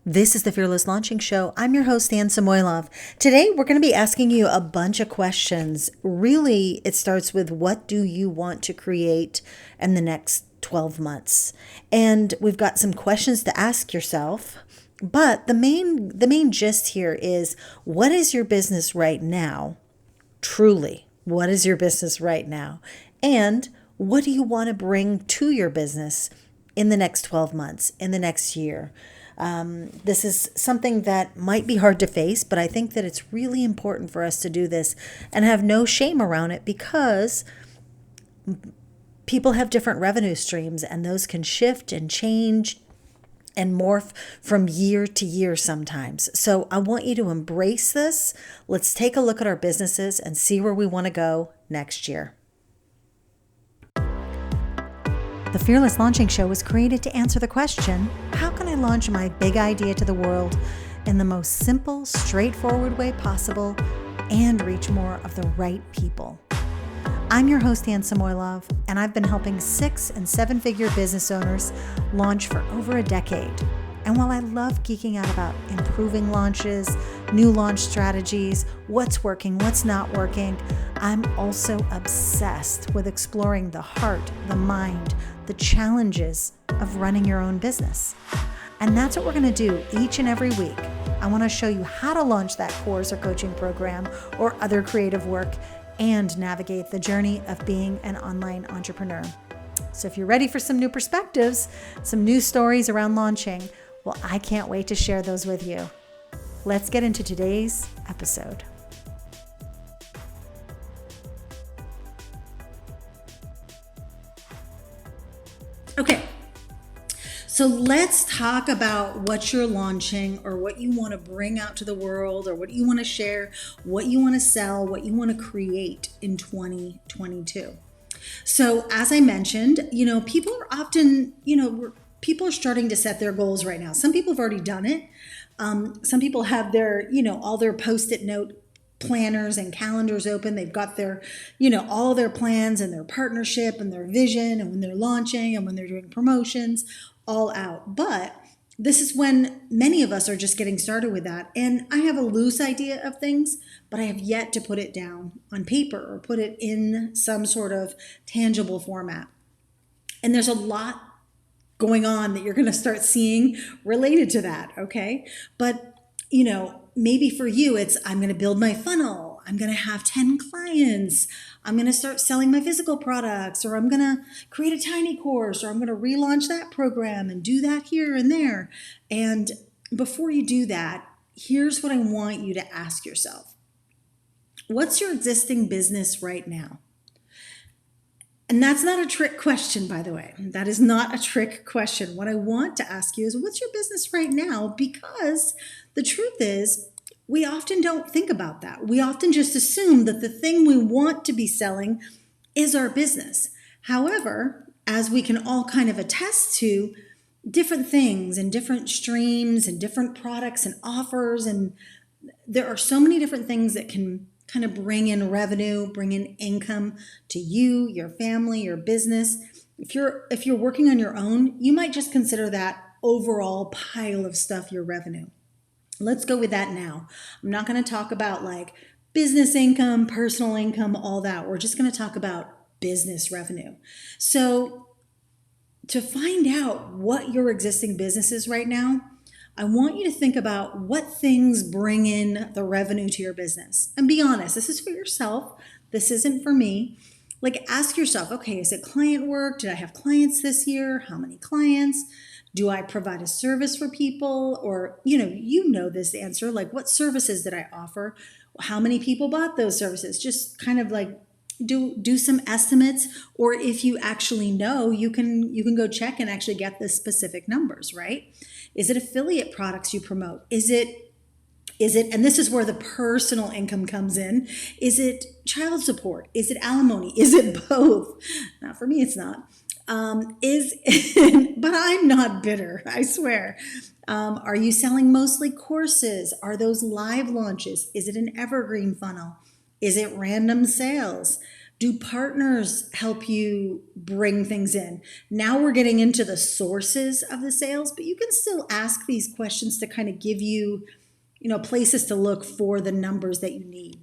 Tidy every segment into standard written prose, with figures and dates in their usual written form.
This is the Fearless Launching Show. I'm your host, Anne Samoilov. Today, we're going to be asking you a bunch of questions. Really, it starts with what do you want to create in the next 12 months? And we've got some questions to ask yourself. But the main gist here is, what is your business right now? Truly, what is your business right now? And what do you want to bring to your business in the next 12 months, in the next year? This is something that might be hard to face, but I think that it's really important for us to do this and have no shame around it, because people have different revenue streams and those can shift and change and morph from year to year sometimes. So I want you to embrace this. Let's take a look at our businesses and see where we want to go next year. The Fearless Launching Show was created to answer the question, how can I launch my big idea to the world in the most simple, straightforward way possible and reach more of the right people? I'm your host, Anne Samoilov, and I've been helping 6- and 7-figure business owners launch for over a decade. And while I love geeking out about improving launches, new launch strategies, what's working, what's not working, I'm also obsessed with exploring the heart, the mind, the challenges of running your own business. And that's what we're going to do each and every week. I want to show you how to launch that course or coaching program or other creative work and navigate the journey of being an online entrepreneur. So if you're ready for some new perspectives, some new stories around launching, well, I can't wait to share those with you. Let's get into today's episode. Okay, so let's talk about what you're launching or what you want to bring out to the world or what you want to share, what you want to sell, what you want to create in 2022. So as I mentioned, people are often, people are starting to set their goals right now. Some people have already done it. Some people have their, all their Post-it note planners and calendars open. They've got their, all their plans and their partnership and their vision and when they're launching and when they're doing promotions all out. But this is when many of us are just getting started with that. And I have a loose idea of things, but I have yet to put it down on paper or put it in some sort of tangible format. And there's a lot going on that you're going to start seeing related to that, okay? But, maybe for you, it's I'm going to build my funnel. I'm going to have 10 clients. I'm going to start selling my physical products, or I'm going to create a tiny course, or I'm going to relaunch that program and do that here and there. And before you do that, here's what I want you to ask yourself. What's your existing business right now? And that's not a trick question, by the way. That is not a trick question. What I want to ask you is, what's your business right now? Because the truth is, we often don't think about that. We often just assume that the thing we want to be selling is our business. However, as we can all kind of attest to, different things and different streams and different products and offers, and there are so many different things that can kind of bring in revenue, bring in income to you, your family, your business. If you're working on your own, you might just consider that overall pile of stuff your revenue. Let's go with that now. I'm not going to talk about like business income, personal income, all that. We're just going to talk about business revenue. So to find out what your existing business is right now, I want you to think about what things bring in the revenue to your business. And be honest, this is for yourself. This isn't for me. Like, ask yourself, okay, is it client work? Did I have clients this year? How many clients? Do I provide a service for people? Or, you know this answer, like what services did I offer? How many people bought those services? Just kind of like do some estimates, or if you actually know, you can go check and actually get the specific numbers, right? Is it affiliate products you promote? Is it, and this is where the personal income comes in, is it child support? Is it alimony? Is it both? Not for me, it's not. But I'm not bitter, I swear. Are you selling mostly courses? Are those live launches? Is it an evergreen funnel? Is it random sales? Do partners help you bring things in? Now we're getting into the sources of the sales, but you can still ask these questions to kind of give you, places to look for the numbers that you need.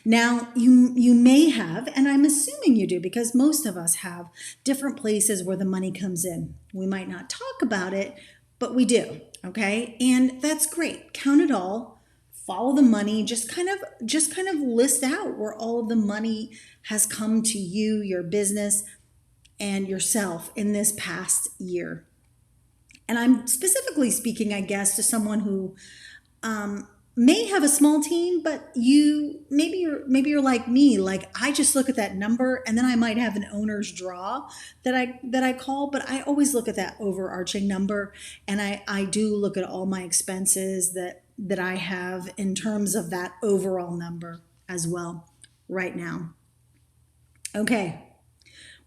Now you may have, and I'm assuming you do because most of us have different places where the money comes in. We might not talk about it, but we do. Okay. And that's great. Count it all, follow the money, just kind of list out where all of the money has come to you, your business, and yourself in this past year. And I'm specifically speaking, I guess, to someone who, may have a small team, but maybe you're like me. Like I just look at that number, and then I might have an owner's draw that I call, but I always look at that overarching number, and I do look at all my expenses that I have in terms of that overall number as well right now. Okay,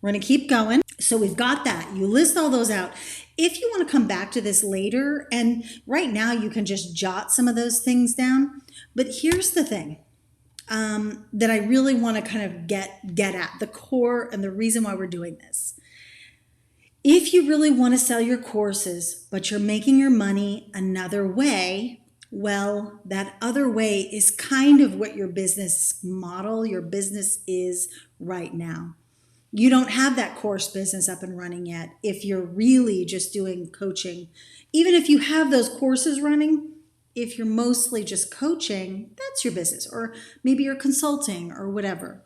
we're going to keep going. So we've got that. You list all those out. If you want to come back to this later, and right now you can just jot some of those things down. But here's the thing that I really want to kind of get at, the core and the reason why we're doing this. If you really want to sell your courses, but you're making your money another way, well, that other way is kind of what your business model, your business is right now. You don't have that course business up and running yet if you're really just doing coaching. Even if you have those courses running, if you're mostly just coaching, that's your business. Or maybe you're consulting or whatever.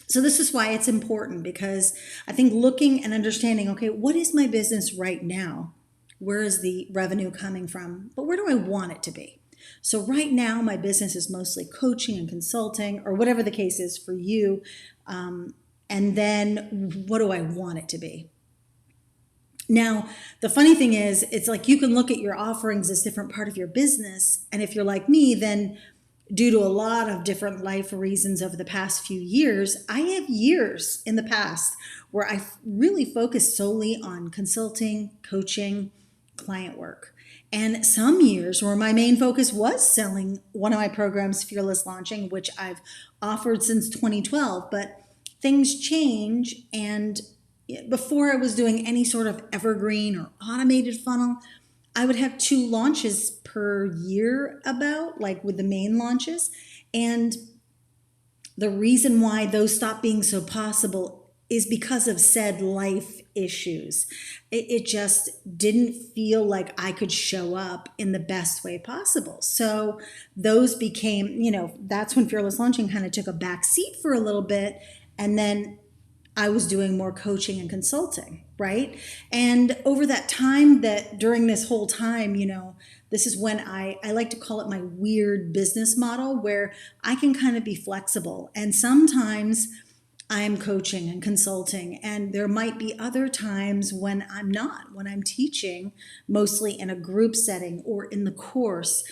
So this is why it's important, because I think looking and understanding, okay, what is my business right now? Where is the revenue coming from? But where do I want it to be? So right now, my business is mostly coaching and consulting, or whatever the case is for you. And then what do I want it to be? Now, the funny thing is, it's like you can look at your offerings as different part of your business. And if you're like me, then due to a lot of different life reasons over the past few years, I have years in the past where I really focused solely on consulting, coaching, client work. And some years where my main focus was selling one of my programs, Fearless Launching, which I've offered since 2012. But things change, and before I was doing any sort of evergreen or automated funnel, I would have 2 launches per year like with the main launches. And the reason why those stopped being so possible is because of said life issues. It just didn't feel like I could show up in the best way possible. So those became, that's when Fearless Launching kind of took a back seat for a little bit. And then I was doing more coaching and consulting, right? And over that time, that during this whole time, this is when I like to call it my weird business model, where I can kind of be flexible. And sometimes I'm coaching and consulting, and there might be other times when I'm not, when I'm teaching, mostly in a group setting or in the course.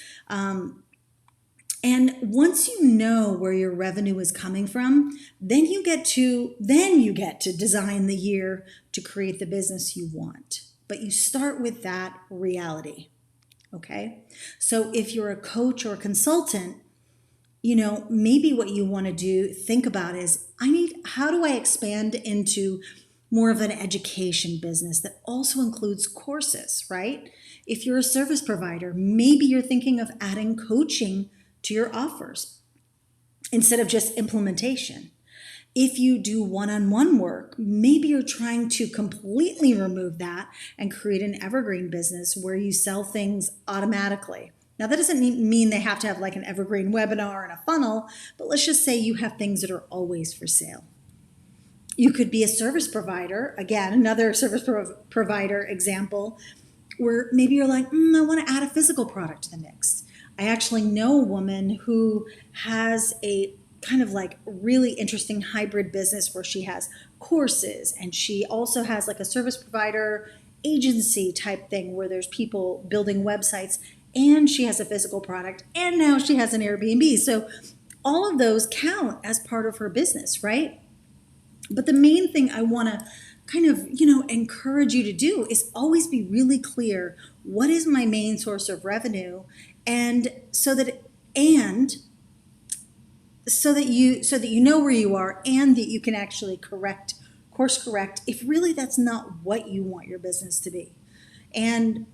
And once you know where your revenue is coming from, then you get to design the year to create the business you want. But you start with that reality. Okay? So if you're a coach or a consultant, maybe what you want to think about is, how do I expand into more of an education business that also includes courses, right? If you're a service provider, maybe you're thinking of adding coaching to your offers instead of just implementation. If you do one-on-one work, maybe you're trying to completely remove that and create an evergreen business where you sell things automatically. Now, that doesn't mean they have to have like an evergreen webinar and a funnel, but let's just say you have things that are always for sale. You could be a service provider, again, another service provider example, where maybe you're like, I want to add a physical product to the mix. I actually know a woman who has a kind of like really interesting hybrid business where she has courses, and she also has like a service provider agency type thing where there's people building websites, and she has a physical product, and now she has an Airbnb. So all of those count as part of her business, right? But the main thing I want to kind of, encourage you to do is always be really clear, what is my main source of revenue? And so that you know where you are and that you can actually course correct if really that's not what you want your business to be. And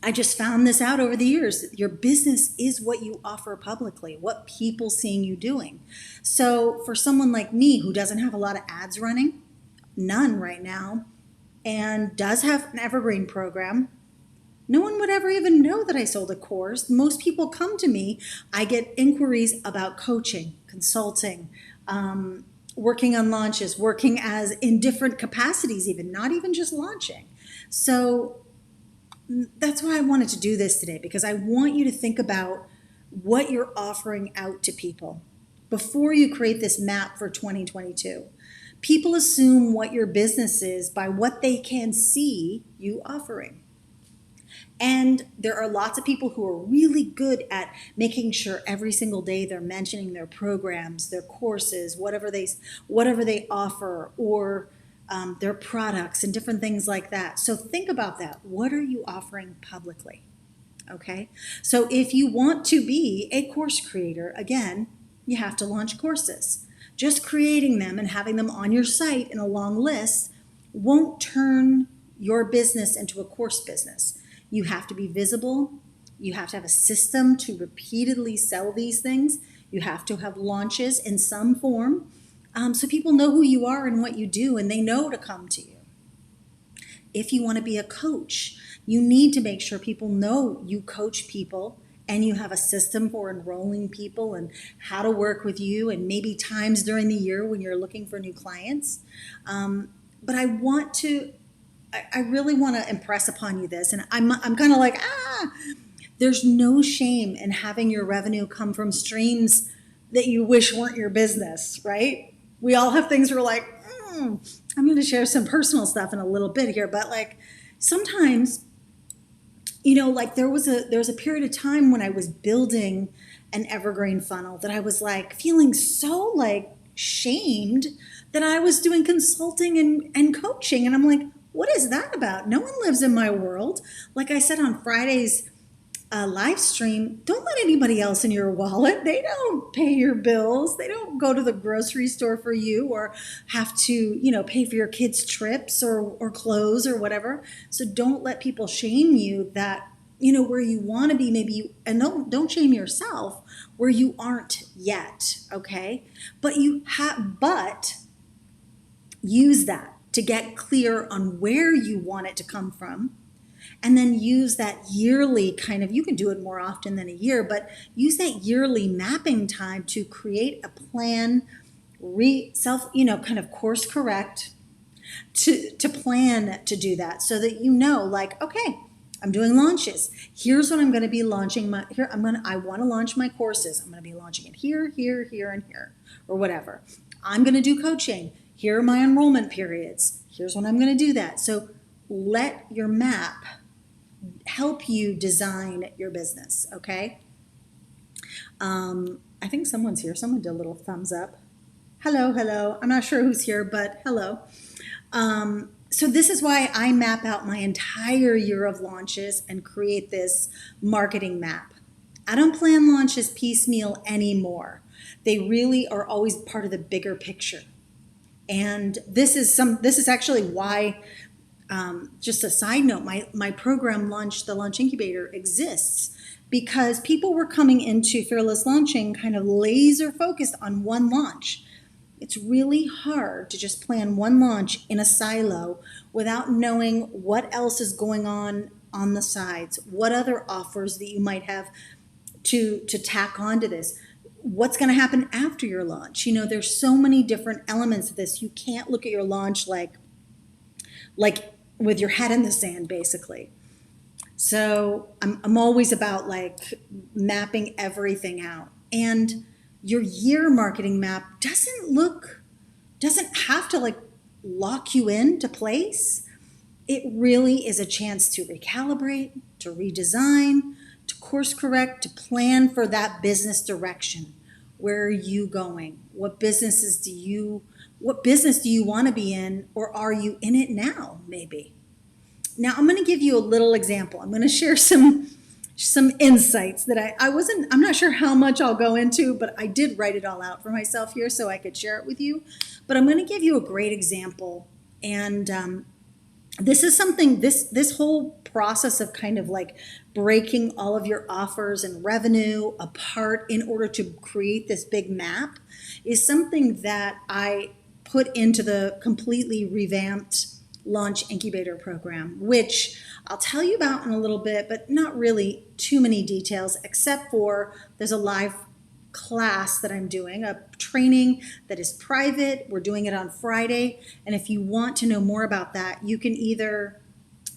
I just found this out over the years. Your business is what you offer publicly, what people seeing you doing. So for someone like me who doesn't have a lot of ads running, none right now, and does have an evergreen program, no one would ever even know that I sold a course. Most people come to me. I get inquiries about coaching, consulting, working on launches, working as in different capacities, even not even just launching. So that's why I wanted to do this today, because I want you to think about what you're offering out to people before you create this map for 2022. People assume what your business is by what they can see you offering. And there are lots of people who are really good at making sure every single day they're mentioning their programs, their courses, whatever they offer, or their products and different things like that. So think about that. What are you offering publicly? Okay. So if you want to be a course creator, again, you have to launch courses. Just creating them and having them on your site in a long list won't turn your business into a course business. You have to be visible. You have to have a system to repeatedly sell these things. You have to have launches in some form, so people know who you are and what you do, and they know to come to you. If you want to be a coach, you need to make sure people know you coach people and you have a system for enrolling people and how to work with you, and maybe times during the year when you're looking for new clients. But I really want to impress upon you this, and I'm kind of like, there's no shame in having your revenue come from streams that you wish weren't your business, right? We all have things where we're like, I'm going to share some personal stuff in a little bit here, but like sometimes, like there was a period of time when I was building an evergreen funnel that I was like feeling so like shamed that I was doing consulting and coaching. And I'm like, what is that about? No one lives in my world. Like I said on Friday's live stream, don't let anybody else in your wallet. They don't pay your bills. They don't go to the grocery store for you or have to, pay for your kids' trips or clothes or whatever. So don't let people shame you that, where you want to be, and don't shame yourself where you aren't yet. Okay. But use that to get clear on where you want it to come from. And then use that yearly you can do it more often than a year, but use that yearly mapping time to create a plan, course correct to plan to do that, so that okay, I'm doing launches. Here's what I'm going to be launching. I want to launch my courses. I'm going to be launching it here, here, here, and here, or whatever. I'm going to do coaching. Here are my enrollment periods. Here's when I'm going to do that. So let your map help you design your business, okay? I think someone's here. Someone did a little thumbs up. Hello. I'm not sure who's here, but hello. So this is why I map out my entire year of launches and create this marketing map. I don't plan launches piecemeal anymore. They really are always part of the bigger picture. And this is actually why, just a side note, my program the Launch Incubator exists because people were coming into Fearless Launching kind of laser focused on one launch. It's really hard to just plan one launch in a silo without knowing what else is going on the sides, what other offers that you might have to tack onto this. What's going to happen after your launch? There's so many different elements of this. You can't look at your launch like with your head in the sand, basically. So I'm always about mapping everything out. And your year marketing map doesn't have to lock you into place. It really is a chance to recalibrate, to redesign, to course correct, to plan for that business direction. Where are you going? What business do you want to be in, or are you in it now, maybe? Now, I'm going to give you a little example. I'm going to share some some insights that I'm not sure how much I'll go into, but I did write it all out for myself here so I could share it with you. But I'm going to give you a great example. And this is something, this whole process of kind of like breaking all of your offers and revenue apart in order to create this big map is something that I put into the completely revamped Launch Incubator program, which I'll tell you about in a little bit, but not really too many details, except for there's a live class that I'm doing, a training that is private. We're doing it on Friday. And if you want to know more about that, you can either,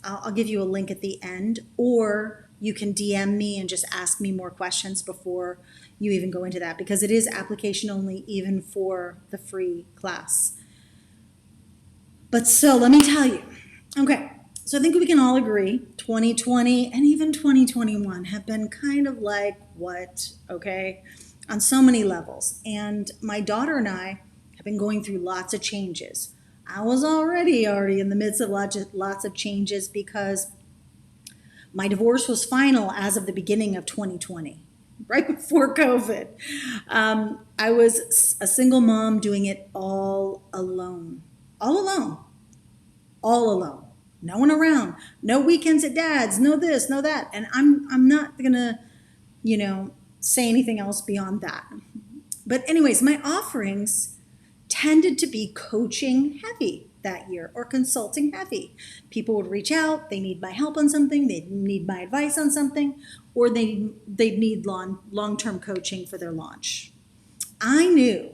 I'll give you a link at the end, or you can DM me and just ask me more questions before you even go into that, because it is application only even for the free class. But so let me tell you, okay, so I think we can all agree 2020 and even 2021 have been kind of like what, okay, on so many levels. And my daughter and I have been going through lots of changes. I was already in the midst of lots of changes because my divorce was final as of the beginning of 2020, right before COVID. I was a single mom doing it all alone. All alone, no one around, no weekends at dad's, no this, no that. And I'm not gonna, say anything else beyond that. But anyways, my offerings tended to be coaching heavy that year or consulting heavy. People would reach out, they need my help on something, they need my advice on something, or they need long-term coaching for their launch. I knew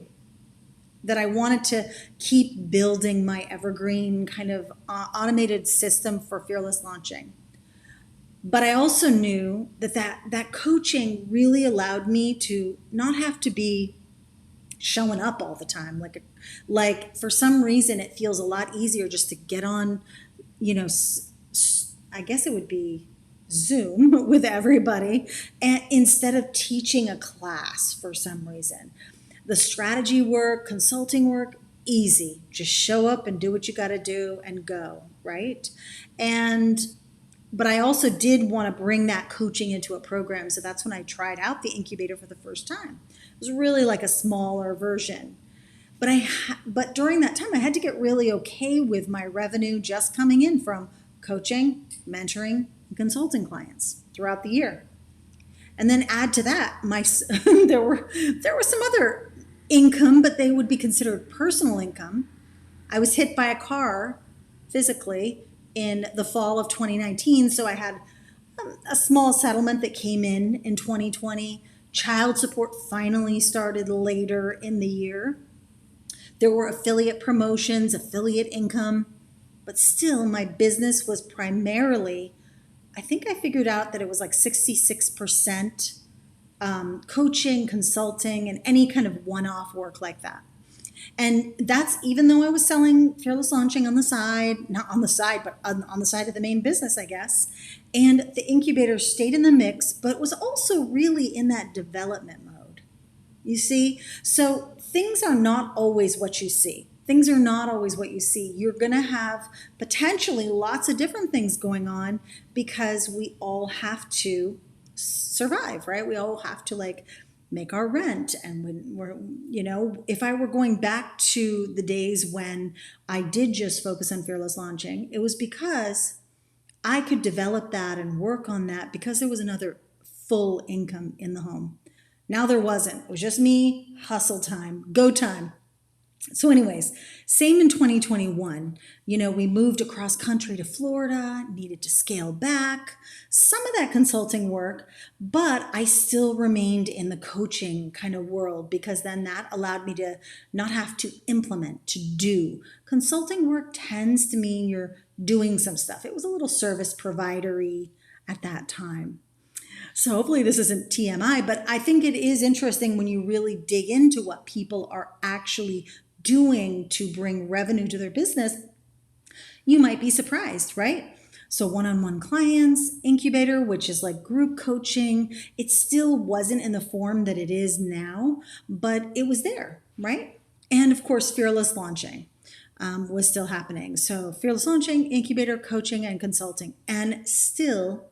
that I wanted to keep building my evergreen kind of automated system for fearless launching. But I also knew that coaching really allowed me to not have to be showing up all the time. Like for some reason, it feels a lot easier just to get on, I guess it would be Zoom with everybody, and instead of teaching a class for some reason. The strategy work, consulting work, easy. Just show up and do what you got to do and go, right? But I also did want to bring that coaching into a program. So that's when I tried out the incubator for the first time. It was really like a smaller version. But during that time, I had to get really okay with my revenue just coming in from coaching, mentoring, and consulting clients throughout the year. And then add to that, there were some other income, but they would be considered personal income. I was hit by a car physically in the fall of 2019, so I had a small settlement that came in 2020. Child support finally started later in the year. There were affiliate promotions, affiliate income, but still my business was primarily, I think I figured out that it was like 66% coaching, consulting, and any kind of one-off work like that. And that's even though I was selling Fearless Launching on the side, not on the side, but on the side of the main business, I guess. And the incubator stayed in the mix, but was also really in that development mode. You see? So things are not always what you see. Things are not always what you see. You're going to have potentially lots of different things going on because we all have to survive, right? We all have to make our rent. And when we're, if I were going back to the days when I did just focus on Fearless Launching, it was because I could develop that and work on that because there was another full income in the home. Now there wasn't. It was just me, hustle time, go time. So anyways, same in 2021, we moved across country to Florida, needed to scale back some of that consulting work, but I still remained in the coaching kind of world because then that allowed me to not have to implement, to do. Consulting work tends to mean you're doing some stuff. It was a little service provider-y at that time. So hopefully this isn't TMI, but I think it is interesting when you really dig into what people are actually doing to bring revenue to their business. You might be surprised, right? So one-on-one clients, incubator, which is like group coaching, it still wasn't in the form that it is now, but it was there, right? And of course, Fearless Launching was still happening. So Fearless Launching, incubator, coaching, and consulting. And still,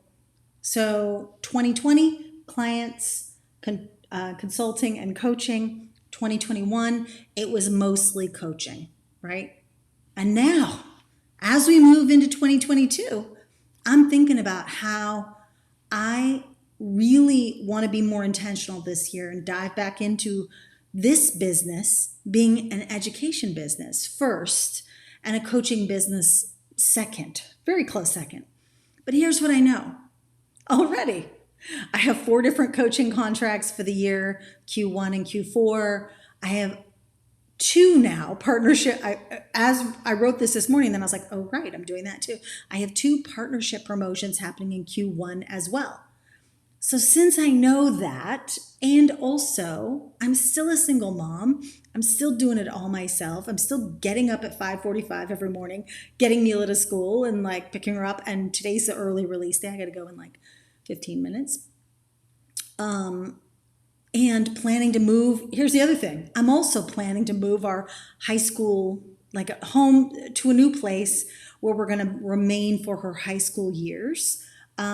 So 2020, clients, consulting and coaching. 2021, it was mostly coaching, right? And now, as we move into 2022, I'm thinking about how I really want to be more intentional this year and dive back into this business being an education business first and a coaching business second, very close second. But here's what I know already. I have 4 different coaching contracts for the year, Q1 and Q4. I have 2 now partnership. As I wrote this morning, then I was like, oh, right, I'm doing that too. I have 2 partnership promotions happening in Q1 as well. So since I know that, and also I'm still a single mom, I'm still doing it all myself. I'm still getting up at 5:45 every morning, getting Mila to school and like picking her up. And today's the early release day. I got to go in like 15 minutes. And planning to move. Here's the other thing. I'm also planning to move our high school, like at home, to a new place where we're going to remain for her high school years.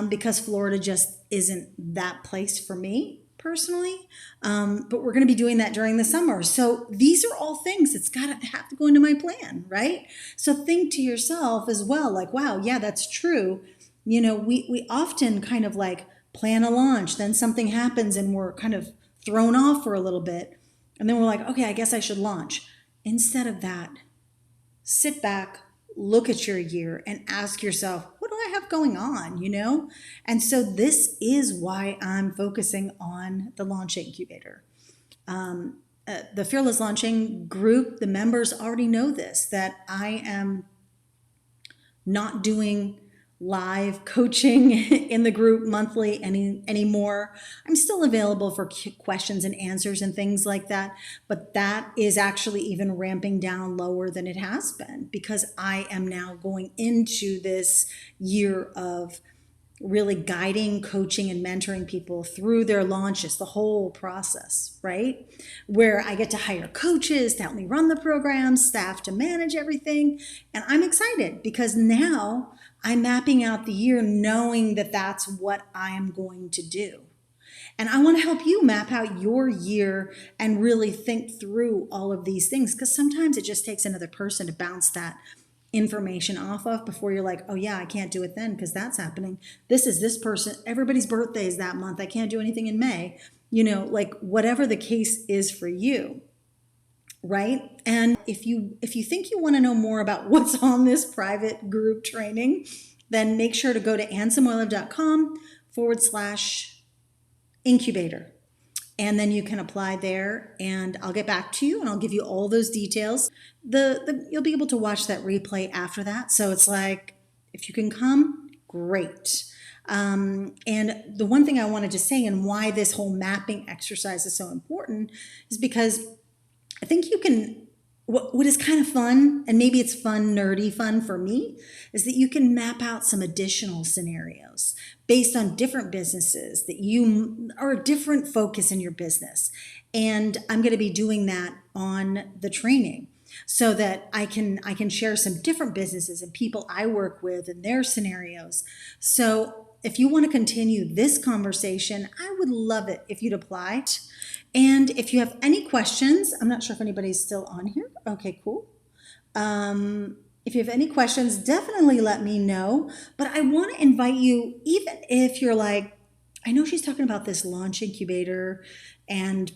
Because Florida just isn't that place for me personally. But we're going to be doing that during the summer. So these are all things that's got to have to go into my plan, right? So think to yourself as well, like, wow, yeah, that's true. You know, we often kind of like plan a launch, then something happens and we're kind of thrown off for a little bit. And then we're like, okay, I guess I should launch. Instead of that, sit back, look at your year and ask yourself, what do I have going on, you know? And so this is why I'm focusing on the Launch Incubator. The Fearless Launching group, the members already know this, that I am not doing live coaching in the group monthly anymore. I'm still available for questions and answers and things like that, but that is actually even ramping down lower than it has been because I am now going into this year of really guiding, coaching, and mentoring people through their launches, the whole process, right? Where I get to hire coaches to help me run the program, staff to manage everything. And I'm excited because now I'm mapping out the year knowing that that's what I am going to do. And I want to help you map out your year and really think through all of these things because sometimes it just takes another person to bounce that information off of before you're like, oh yeah, I can't do it then because that's happening. This is this person. Everybody's birthday is that month. I can't do anything in May. You know, like whatever the case is for you. Right? And if you think you want to know more about what's on this private group training, then make sure to go to annesamoilov.com/incubator. And then you can apply there and I'll get back to you and I'll give you all those details. You'll be able to watch that replay after that. So it's like, if you can come, great. And the one thing I wanted to say and why this whole mapping exercise is so important is because I think you can, what is kind of fun, and maybe it's fun, nerdy fun for me, is that you can map out some additional scenarios based on different businesses that you are a different focus in your business. And I'm going to be doing that on the training so that I can share some different businesses and people I work with and their scenarios. So if you want to continue this conversation, I would love it if you'd apply. And if you have any questions, I'm not sure if anybody's still on here. Okay, cool. If you have any questions, definitely let me know. But I want to invite you, even if you're like, I know she's talking about this launch incubator, and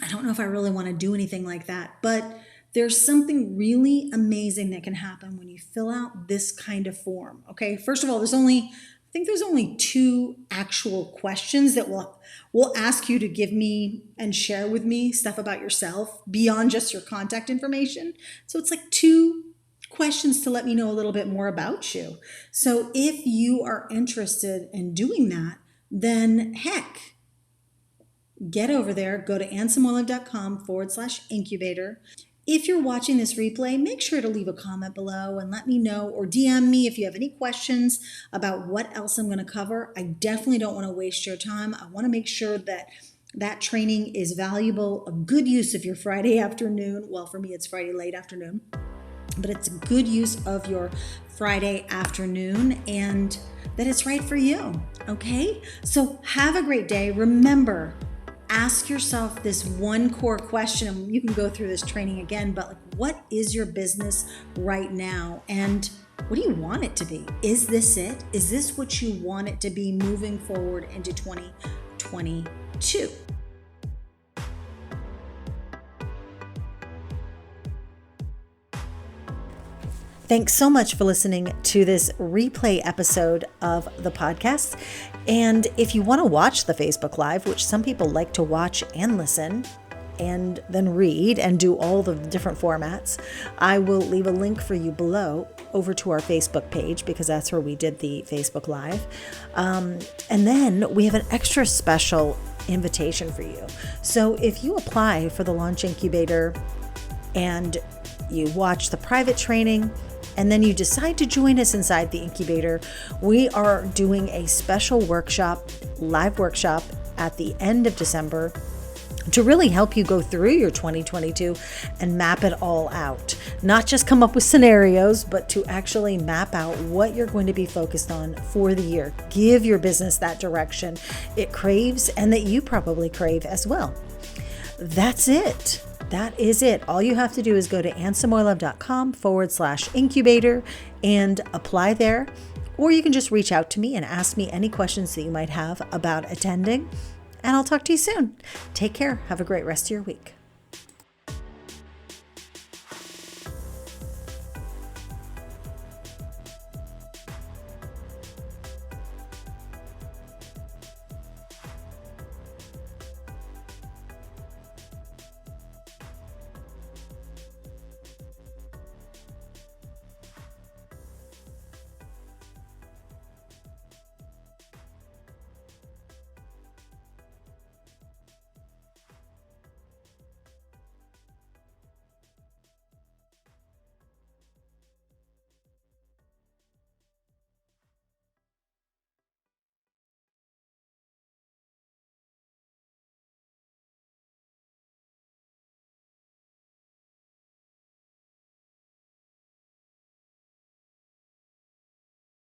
I don't know if I really want to do anything like that, but there's something really amazing that can happen when you fill out this kind of form. Okay, first of all, there's only 2 actual questions that will ask you to give me and share with me stuff about yourself beyond just your contact information. So it's like 2 questions to let me know a little bit more about you. So if you are interested in doing that, then heck, get over there, go to annesamoilov.com/incubator. If you're watching this replay, make sure to leave a comment below and let me know, or DM me if you have any questions about what else I'm going to cover. I definitely don't want to waste your time. I want to make sure that that training is valuable, a good use of your Friday afternoon. Well, for me, it's Friday late afternoon, but it's a good use of your Friday afternoon and that it's right for you. Okay? So have a great day. Remember, ask yourself this one core question, and you can go through this training again, but like, what is your business right now? And what do you want it to be? Is this it? Is this what you want it to be moving forward into 2022? Thanks so much for listening to this replay episode of the podcast. And if you want to watch the Facebook Live, which some people like to watch and listen, and then read and do all the different formats, I will leave a link for you below over to our Facebook page, because that's where we did the Facebook Live. And then we have an extra special invitation for you. So if you apply for the Launch Incubator and you watch the private training, and then you decide to join us inside the incubator, we are doing a special workshop, live workshop at the end of December to really help you go through your 2022 and map it all out. Not just come up with scenarios, but to actually map out what you're going to be focused on for the year. Give your business that direction it craves and that you probably crave as well. That's it. That is it. All you have to do is go to AnnSamoilov.com/incubator and apply there. Or you can just reach out to me and ask me any questions that you might have about attending. And I'll talk to you soon. Take care. Have a great rest of your week.